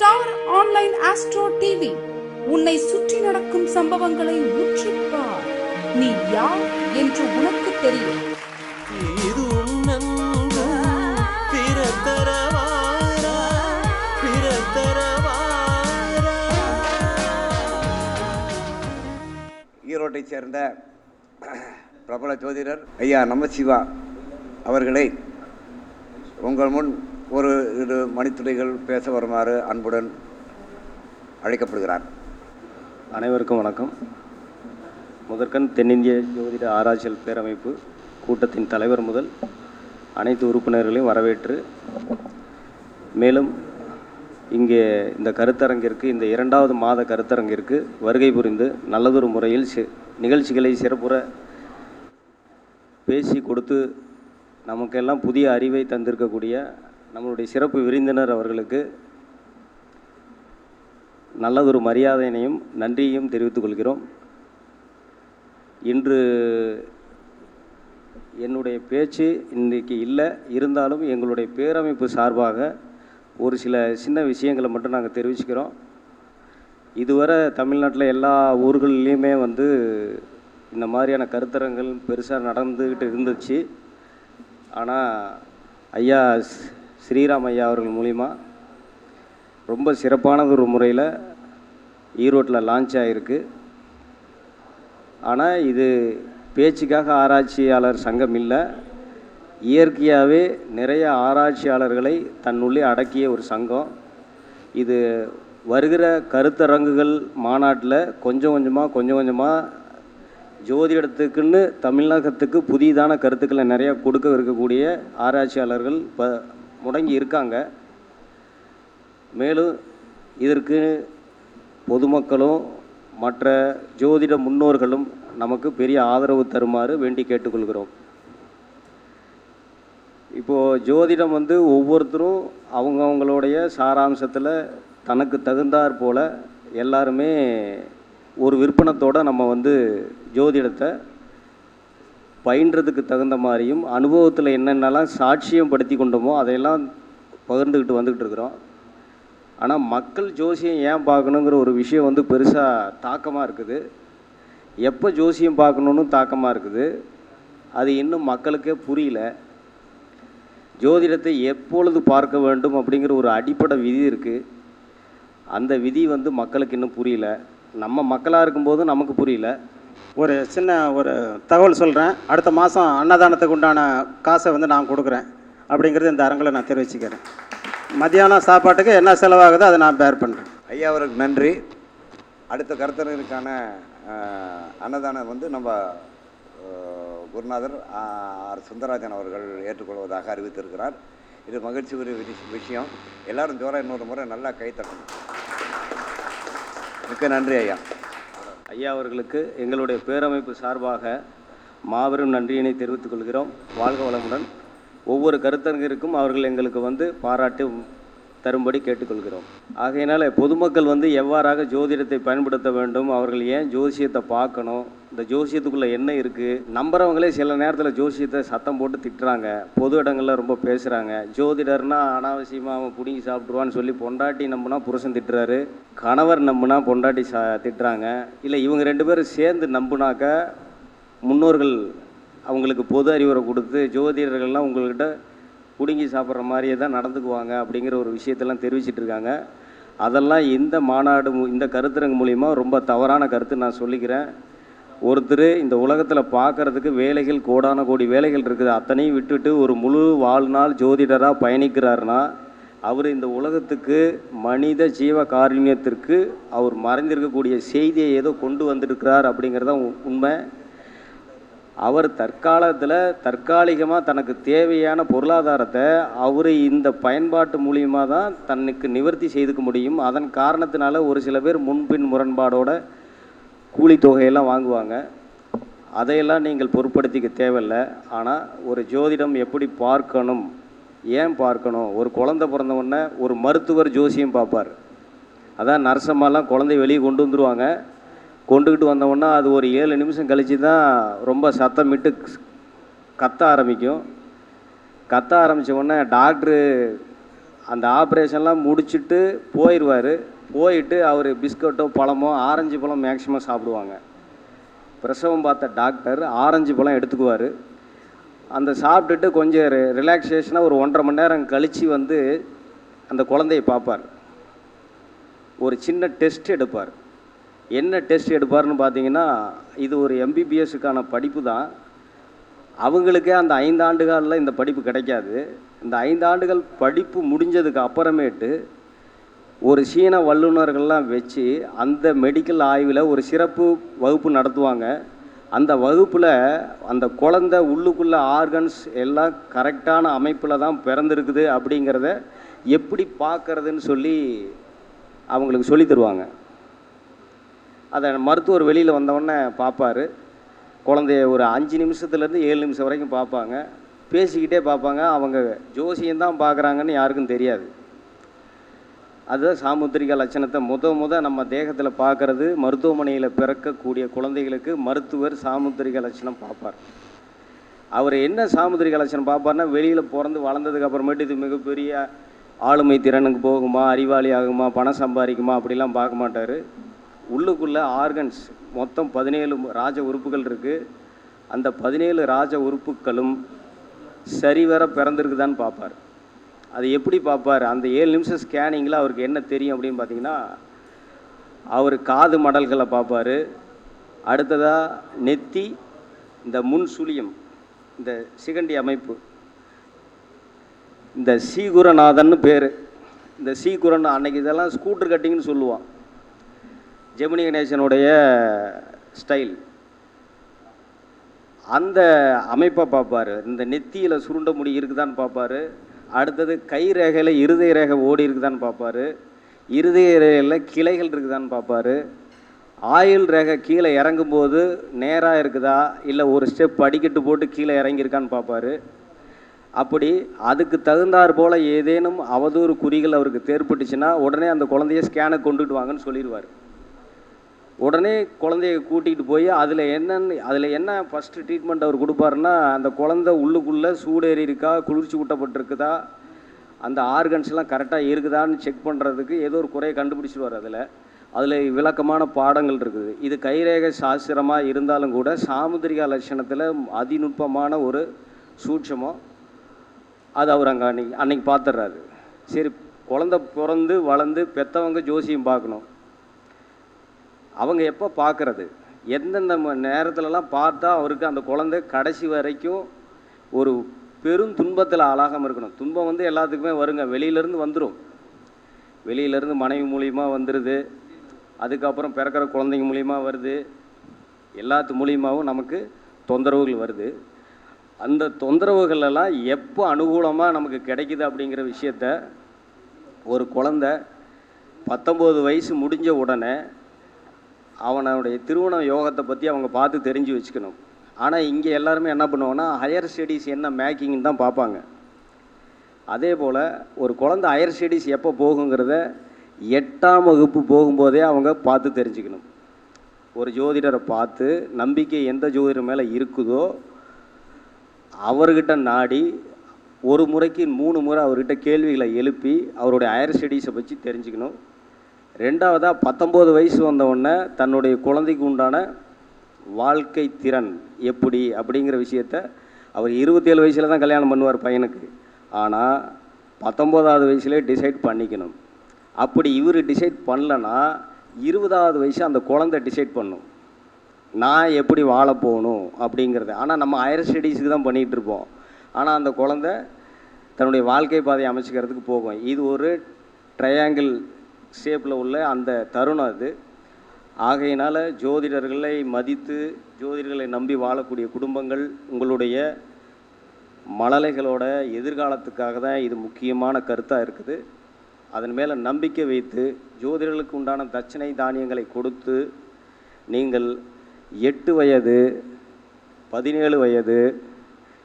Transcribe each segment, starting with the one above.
Star online astro TV உன்னை சுற்றி நடக்கும் சம்பவங்களை உற்றுப்பார். நீ யார் என்று உனக்கு தெரியும். ஈரோட்டை சேர்ந்த பிரபல ஜோதிடர் ஐயா நமசிவா அவர்களை உங்கள் முன் ஒரு இரு மணித்துளிகள் பேச வருமாறு அன்புடன் அழைக்கப்படுகிறார். அனைவருக்கும் வணக்கம். முதற்கண் தென்னிந்திய ஜோதிட ஆராய்ச்சியல் பேரமைப்பு கூட்டத்தின் தலைவர் முதல் அனைத்து உறுப்பினர்களையும் வரவேற்று, மேலும் இங்கே இந்த கருத்தரங்கிற்கு, இந்த 2வது மாத கருத்தரங்கிற்கு வருகை புரிந்து நல்லதொரு முறையில் நிகழ்ச்சிகளை சிறப்புற பேசி கொடுத்து நமக்கெல்லாம் புதிய அறிவை தந்திருக்கக்கூடிய நம்மளுடைய சிறப்பு விருந்தினர் அவர்களுக்கு நல்லதொரு மரியாதையினையும் நன்றியையும் தெரிவித்துக் கொள்கிறோம். இன்று என்னுடைய பேச்சு இன்றைக்கு இல்லை, இருந்தாலும் எங்களுடைய பேரமைப்பு சார்பாக ஒரு சில சின்ன விஷயங்களை மட்டும் நாங்கள் தெரிவிச்சுக்கிறோம். இதுவரை தமிழ்நாட்டில் எல்லா ஊர்கள்லேயுமே இந்த மாதிரியான கருத்தரங்கள் பெருசாக நடந்துக்கிட்டு இருந்துச்சு. ஆனால் ஐயா ஸ்ரீராம் ஐயா அவர்கள் மூலிமா ரொம்ப சிறப்பானது ஒரு முறையில் ஈரோட்டில் லான்ச் ஆகிருக்கு. ஆனால் இது பேச்சுக்காக ஆராய்ச்சியாளர் சங்கம் இல்லை, இயற்கையாகவே நிறைய ஆராய்ச்சியாளர்களை தன்னுள்ளே அடக்கிய ஒரு சங்கம். இது வருகிற கருத்தரங்குகள் மாநாட்டில் கொஞ்சம் கொஞ்சமாக ஜோதிடத்துக்குன்னு தமிழகத்துக்கு புதிதான கருத்துக்களை நிறையா கொடுக்க இருக்கக்கூடிய ஆராய்ச்சியாளர்கள் முடங்கி இருக்காங்க. மேலும் இதற்கு பொதுமக்களும் மற்ற ஜோதிட முன்னோர்களும் நமக்கு பெரிய ஆதரவு தருமாறு வேண்டி கேட்டுக்கொள்கிறோம். இப்போது ஜோதிடம் ஒவ்வொருத்தரும் அவங்களுடைய சாராம்சத்தில் தனக்கு தகுந்தாற் போல் எல்லாருமே ஒரு விற்பனத்தோடு நம்ம ஜோதிடத்தை பயின்றதுக்கு தகுந்த மாதிரியும் அனுபவத்தில் என்னென்னலாம் சாட்சியம் படுத்தி கொண்டோமோ அதையெல்லாம் பகிர்ந்துக்கிட்டு வந்துக்கிட்டு இருக்கிறோம். ஆனால் மக்கள் ஜோசியம் ஏன் பார்க்கணுங்கிற ஒரு விஷயம் பெருசாக தாக்கமாக இருக்குது. எப்போ ஜோசியம் பார்க்கணுன்னு தாக்கமாக இருக்குது, அது இன்னும் மக்களுக்கே புரியல. ஜோதிடத்தை எப்பொழுது பார்க்க வேண்டும் அப்படிங்கிற ஒரு அடிப்படை விதி இருக்குது. அந்த விதி மக்களுக்கு இன்னும் புரியல. நம்ம மக்களாக இருக்கும்போது நமக்கு புரியல. ஒரு சின்ன தகவல் சொல்கிறேன். அடுத்த மாதம் அன்னதானத்துக்கு உண்டான காசை நான் கொடுக்குறேன் அப்படிங்கிறது இந்த அரங்கில் நான் தெரிவிச்சுக்கிறேன். மத்தியானம் சாப்பாட்டுக்கு என்ன செலவாகுதோ அதை நான் பேர் பண்ணுறேன். ஐயா அவருக்கு நன்றி. அடுத்த கருத்தரங்கிற்கான அன்னதானம் நம்ம குருநாதர் ஆர் சுந்தரராஜன் அவர்கள் ஏற்றுக்கொள்வதாக அறிவித்திருக்கிறார். இது மகிழ்ச்சிக்குரிய விஷயம். எல்லோரும் ஜோராக இன்னொரு முறை நல்லா கைத்தட்டணும். மிக்க நன்றி ஐயா. ஐயா அவர்களுக்கு எங்களுடைய பேரமைப்பு சார்பாக மாபெரும் நன்றியினை தெரிவித்துக் கொள்கிறோம். வாழ்க வளமுடன். ஒவ்வொரு கருத்தரங்கிற்கும் அவர்கள் எங்களுக்கு பாராட்டு தரும்படி கேட்டுக்கொள்கிறோம். ஆகையினால் பொதுமக்கள் எவ்வாறாக ஜோதிடத்தை பயன்படுத்த வேண்டும், அவர்கள் ஏன் ஜோசியத்தை பார்க்கணும், இந்த ஜோசியத்துக்குள்ளே என்ன இருக்குது, நம்புறவங்களே சில நேரத்தில் ஜோசியத்தை சத்தம் போட்டு திட்டுறாங்க, பொது இடங்களில் ரொம்ப பேசுகிறாங்க. ஜோதிடர்னா அனாவசியமாக அவன் பிடிங்கி சாப்பிட்ருவான்னு சொல்லி பொண்டாட்டி நம்பினா புருஷன் திட்டுறாரு, கணவர் நம்பினா பொண்டாட்டி திட்டுறாங்க. இல்லை இவங்க 2 பேரும் சேர்ந்து நம்பினாக்க முன்னோர்கள் அவங்களுக்கு பொது அறிவுரை கொடுத்து ஜோதிடர்கள்லாம் உங்கள்கிட்ட பிடுங்கி சாப்பிட்ற மாதிரியே தான் நடந்துக்குவாங்க அப்படிங்கிற ஒரு விஷயத்தெல்லாம் தெரிவிச்சிட்ருக்காங்க. அதெல்லாம் இந்த மாநாடு, இந்த கருத்தரங்கு மூலிமா ரொம்ப தவறான கருத்து நான் சொல்லிக்கிறேன். ஒருத்தர் இந்த உலகத்தில் பார்க்குறதுக்கு வேலைகள் கோடான கோடி வேலைகள் இருக்குது, அத்தனையும் விட்டுட்டு ஒரு முழு வாழ்நாள் ஜோதிடராக பயணிக்கிறாருன்னா அவர் இந்த உலகத்துக்கு மனித ஜீவ காருண்யத்திற்கு அவர் மறைந்திருக்கக்கூடிய செய்தியை ஏதோ கொண்டு வந்திருக்கிறார் அப்படிங்கிறதான் உண்மை. அவர் தற்காலிகமாக தனக்கு தேவையான பொருளாதாரத்தை அவர் இந்த பயன்பாட்டு மூலியமாக தான் தனக்கு நிவர்த்தி செய்துக்க முடியும். அதன் காரணத்தினால ஒரு சில பேர் முன்பின் முரண்பாடோட கூலி தொகையெல்லாம் வாங்குவாங்க. அதையெல்லாம் நீங்கள் பொருட்படுத்திக்க தேவையில்லை. ஆனால் ஒரு ஜோதிடம் எப்படி பார்க்கணும், ஏன் பார்க்கணும், ஒரு குழந்தை பிறந்த உடனே ஒரு மருத்துவர் ஜோசியம் பார்ப்பார். அதான் நர்சம்மாலாம் குழந்தைய வெளியே கொண்டு வந்துடுவாங்க. கொண்டுக்கிட்டு வந்தோன்னா அது ஒரு 7 நிமிஷம் கழித்து தான் ரொம்ப சத்தமிட்டு கத்த ஆரம்பிக்கும். கத்த ஆரம்பித்த உடனே டாக்டரு அந்த ஆப்ரேஷன்லாம் முடிச்சுட்டு போயிடுவார். போயிட்டு அவர் பிஸ்கட்டோ பழமோ ஆரஞ்சு பழம் மேக்ஸிமம் சாப்பிடுவாங்க. பிரசவம் பார்த்த டாக்டர் ஆரஞ்சு பழம் எடுத்துக்குவார். அந்த சாப்பிட்டுட்டு கொஞ்சம் ரிலாக்ஸேஷனாக ஒரு 1.5 மணி நேரம் கழித்து வந்து அந்த குழந்தையை பார்ப்பார். ஒரு சின்ன டெஸ்ட் எடுப்பார். என்ன டெஸ்ட் எடுப்பார்னு பார்த்தீங்கன்னா, இது ஒரு எம்பிபிஎஸ்ஸுக்கான படிப்பு தான். அவங்களுக்கே அந்த 5 ஆண்டுகளில் இந்த படிப்பு கிடைக்காது. இந்த 5 ஆண்டுகள் படிப்பு முடிஞ்சதுக்கு அப்புறமேட்டு ஒரு சீன வல்லுநர்கள்லாம் வச்சு அந்த மெடிக்கல் ஆய்வில் ஒரு சிறப்பு வகுப்பு நடத்துவாங்க. அந்த வகுப்பில் அந்த குழந்தை உள்ளுக்குள்ள ஆர்கன்ஸ் எல்லாம் கரெக்டான அமைப்பில் தான் பிறந்திருக்குது அப்படிங்கிறத எப்படி பார்க்கறதுன்னு சொல்லி அவங்களுக்கு சொல்லி தருவாங்க. அதை மருத்துவர் வெளியில் வந்தவுடனே பார்ப்பார். குழந்தைய ஒரு 5 நிமிஷத்துலேருந்து 7 நிமிஷம் வரைக்கும் பார்ப்பாங்க. பேசிக்கிட்டே பார்ப்பாங்க. அவங்க ஜோசியம்தான் பார்க்குறாங்கன்னு யாருக்கும் தெரியாது. அதுதான் சாமுத்திரிகா லட்சணத்தை முத நம்ம தேகத்தில் பார்க்குறது. மருத்துவமனையில் பிறக்கக்கூடிய குழந்தைகளுக்கு மருத்துவர் சாமுத்திரிகா லட்சணம் பார்ப்பார். அவர் என்ன சாமுத்திரிகா லட்சணம் பார்ப்பார்னா, வெளியில் பிறந்து வளர்ந்ததுக்கு அப்புறமேட்டு இது மிகப்பெரிய ஆளுமை திறனுக்கு போகுமா, அறிவாளி ஆகுமா, பணம் சம்பாதிக்குமா அப்படிலாம் பார்க்க மாட்டார். உள்ளுக்குள்ளே ஆர்கன்ஸ் மொத்தம் 17 ராஜ உறுப்புகள் இருக்குது. அந்த 17 ராஜ உறுப்புகளும் சரிவர பிறந்திருக்குதான்னு பார்ப்பார். அது எப்படி பார்ப்பார்? அந்த 7 நிமிஷம் ஸ்கேனிங்கில் அவருக்கு என்ன தெரியும் அப்படின்னு பார்த்தீங்கன்னா, அவர் காது மடல்களை பார்ப்பார். அடுத்ததாக நெத்தி, இந்த முன் சுழியம், இந்த சிகண்டி அமைப்பு, இந்த சீகுரநாதன்னு பேர். இந்த சீகுரன் அன்னைக்கு இதெல்லாம் ஸ்கூட்டர் கட்டிங்னு சொல்லுவான். ஜெமினி கணேசனுடைய ஸ்டைல். அந்த அமைப்பை பார்ப்பார். இந்த நெத்தியில் சுருண்ட முடி இருக்குதான்னு பார்ப்பார். அடுத்தது கை ரேகையில் இருதய ரேகை ஓடி இருக்குதான்னு பார்ப்பார். இருதய ரேகையில் கிளைகள் இருக்குதான்னு பார்ப்பார். ஆயுள் ரேகை கீழே இறங்கும்போது நேராக இருக்குதா இல்லை ஒரு ஸ்டெப் படிக்கட்டு போட்டு கீழே இறங்கியிருக்கான்னு பார்ப்பார். அப்படி அதுக்கு தகுந்தாற் போல் ஏதேனும் அவதூறு குறிகள் அவருக்கு தேர்ப்பட்டுச்சுன்னா உடனே அந்த குழந்தைய ஸ்கேனுக்கு கொண்டுட்டு வாங்கன்னு சொல்லிடுவார். உடனே குழந்தைய கூட்டிகிட்டு போய் அதில் என்ன ஃபஸ்ட்டு ட்ரீட்மெண்ட் அவர் கொடுப்பாருன்னா, அந்த குழந்தை உள்ளுக்குள்ளே சூடேறி இருக்கா, குளிர்ச்சி ஊட்டப்பட்டிருக்குதா, அந்த ஆர்கன்ஸ்லாம் கரெக்டாக இருக்குதான்னு செக் பண்ணுறதுக்கு ஏதோ ஒரு குறையை கண்டுபிடிச்சிடுவார். அதில் விளக்கமான பாடங்கள் இருக்குது. இது கைரேகை சாஸ்திரமாக இருந்தாலும் கூட சாமுத்திரிகா லட்சணத்தில் அதிநுட்பமான ஒரு சூட்சமோ அது அவர் அன்னைக்கு பார்த்துட்றாரு. சரி, குழந்தை பிறந்து வளர்ந்து பெற்றவங்க ஜோசியம் பார்க்கணும். அவங்க எப்போ பார்க்குறது, எந்தெந்த நேரத்துலலாம் பார்த்தா அவருக்கு அந்த குழந்தை கடைசி வரைக்கும் ஒரு பெரும் துன்பத்தில் ஆளாகாமல் இருக்கணும். துன்பம் வந்து எல்லாத்துக்குமே வருங்க, வெளியிலேருந்து வந்துடும். வெளியிலேருந்து மனைவி மூலியமாக வந்துடுது, அதுக்கப்புறம் பிறக்கிற குழந்தைங்க மூலியமாக வருது, எல்லாத்து மூலியமாகவும் நமக்கு தொந்தரவுகள் வருது. அந்த தொந்தரவுகளெல்லாம் எப்போ அனுகூலமாக நமக்கு கிடைக்குது அப்படிங்கிற விஷயத்த ஒரு குழந்தை 19 வயசு முடிஞ்ச உடனே அவனுடைய திருமண யோகத்தை பற்றி அவங்க பார்த்து தெரிஞ்சு வச்சுக்கணும். ஆனால் இங்கே எல்லாருமே என்ன பண்ணுவாங்கன்னா, ஹையர் ஸ்டடீஸ் என்ன மேக்கிங்னு தான் பார்ப்பாங்க. அதே போல் ஒரு குழந்தை ஹையர் ஸ்டடீஸ் எப்போ போகுங்கிறத 8ஆம் வகுப்பு போகும்போதே அவங்க பார்த்து தெரிஞ்சுக்கணும். ஒரு ஜோதிடரை பார்த்து நம்பிக்கை எந்த ஜோதிடர் மேலே இருக்குதோ அவர்கிட்ட நாடி ஒரு முறைக்கு 3 முறை அவர்கிட்ட கேள்விகளை எழுப்பி அவருடைய ஹையர் ஸ்டடீஸை பற்றி தெரிஞ்சுக்கணும். ரெண்டாவதாக 19 வயசு வந்தவுடனே தன்னுடைய குழந்தைக்கு உண்டான வாழ்க்கை திறன் எப்படி அப்படிங்கிற விஷயத்த அவர் 27 வயசில் தான் கல்யாணம் பண்ணுவார் பையனுக்கு. ஆனால் 19ஆவது வயசுலேயே டிசைட் பண்ணிக்கணும். அப்படி இவர் டிசைட் பண்ணலன்னா 20ஆவது வயசு அந்த குழந்தை டிசைட் பண்ணும், நான் எப்படி வாழ போகணும் அப்படிங்கிறத. ஆனால் நம்ம ஹையர் ஸ்டடீஸுக்கு தான் பண்ணிகிட்டு இருப்போம். ஆனால் அந்த குழந்தை தன்னுடைய வாழ்க்கை பாதையை அமைச்சிக்கிறதுக்கு போகும். இது ஒரு ட்ரையாங்கிள் ஷேப்பில் உள்ள அந்த தருணம் அது. ஆகையினால் ஜோதிடர்களை மதித்து ஜோதிடர்களை நம்பி வாழக்கூடிய குடும்பங்கள் உங்களுடைய மழலைகளோட எதிர்காலத்துக்காக தான் இது முக்கியமான கருத்தாக இருக்குது. அதன் மேலே நம்பிக்கை வைத்து ஜோதிடர்களுக்கு உண்டான தட்சணை தானியங்களை கொடுத்து நீங்கள் 8 வயது 17 வயது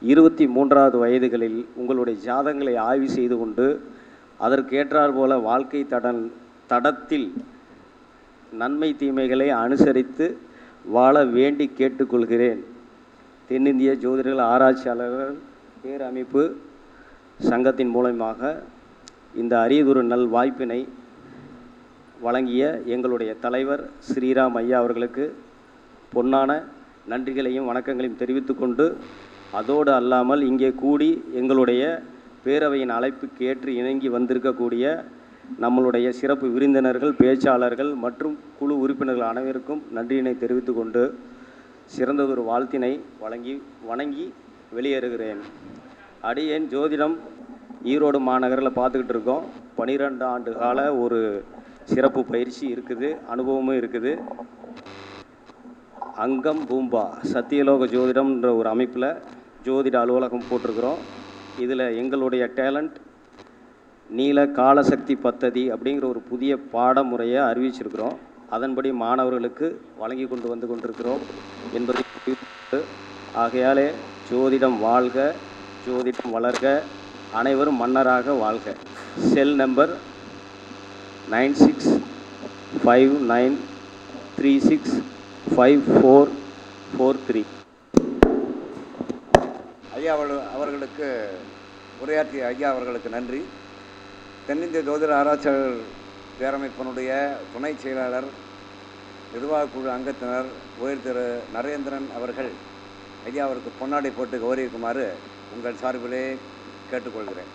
23வது வயதுகளில் உங்களுடைய ஜாதகங்களை ஆய்வு செய்து கொண்டு அதற்கேற்றார் போல வாழ்க்கை தடத்தில் நன்மை தீமைகளை அனுசரித்து வாழ வேண்டி கேட்டுக்கொள்கிறேன். தென்னிந்திய ஜோதிடர்கள் ஆராய்ச்சியாளர்கள் பேரமைப்பு சங்கத்தின் மூலமாக இந்த அரியதொரு நல் வாய்ப்பினை வழங்கிய எங்களுடைய தலைவர் ஸ்ரீராம் ஐயா அவர்களுக்கு பொன்னான நன்றிகளையும் வணக்கங்களையும் தெரிவித்துக்கொண்டு, அதோடு அல்லாமல் இங்கே கூடி எங்களுடைய பேரவையின் அழைப்புக்கு ஏற்று இணங்கி வந்திருக்கக்கூடிய நம்மளுடைய சிறப்பு விருந்தினர்கள், பேச்சாளர்கள் மற்றும் குழு உறுப்பினர்கள் அனைவருக்கும் நன்றியினை தெரிவித்து கொண்டு சிறந்ததொரு வாழ்த்தினை வணங்கி வெளியேறுகிறேன். அடியேன் ஜோதிடம் ஈரோடு மாநகரில் பார்த்துக்கிட்டு இருக்கோம். 12 ஆண்டு கால ஒரு சிறப்பு பயிற்சி இருக்குது, அனுபவமும் இருக்குது. அங்கம் பூம்பா சத்தியலோக ஜோதிடம்ன்ற ஒரு அமைப்பில் ஜோதிட அலுவலகம் போட்டிருக்கிறோம். இதில் எங்களுடைய டேலண்ட் நீல காலசக்தி பத்ததி அப்படிங்கிற ஒரு புதிய பாடமுறையை அறிவிச்சிருக்கிறோம். அதன்படி மாணவர்களுக்கு வழங்கி கொண்டிருக்கிறோம் என்பதை. ஆகையாலே ஜோதிடம் வாழ்க, ஜோதிடம் வளர்க, அனைவரும் மன்னராக வாழ்க. Cell number 9659365443. ஐயா அவர்களுக்கு உரையாற்றிய ஐயா அவர்களுக்கு நன்றி. தென்னிந்திய ஜோதிட ஆராய்ச்சியாளர் பேரமைப்பினுடைய துணை செயலாளர், நிர்வாகக்குழு அங்கத்தினர் உயர் திரு நரேந்திரன் அவர்கள் ஐயா அவருக்கு பொன்னாடை போட்டு கௌரவிக்குமாறு உங்கள் சார்பிலே கேட்டுக்கொள்கிறேன்.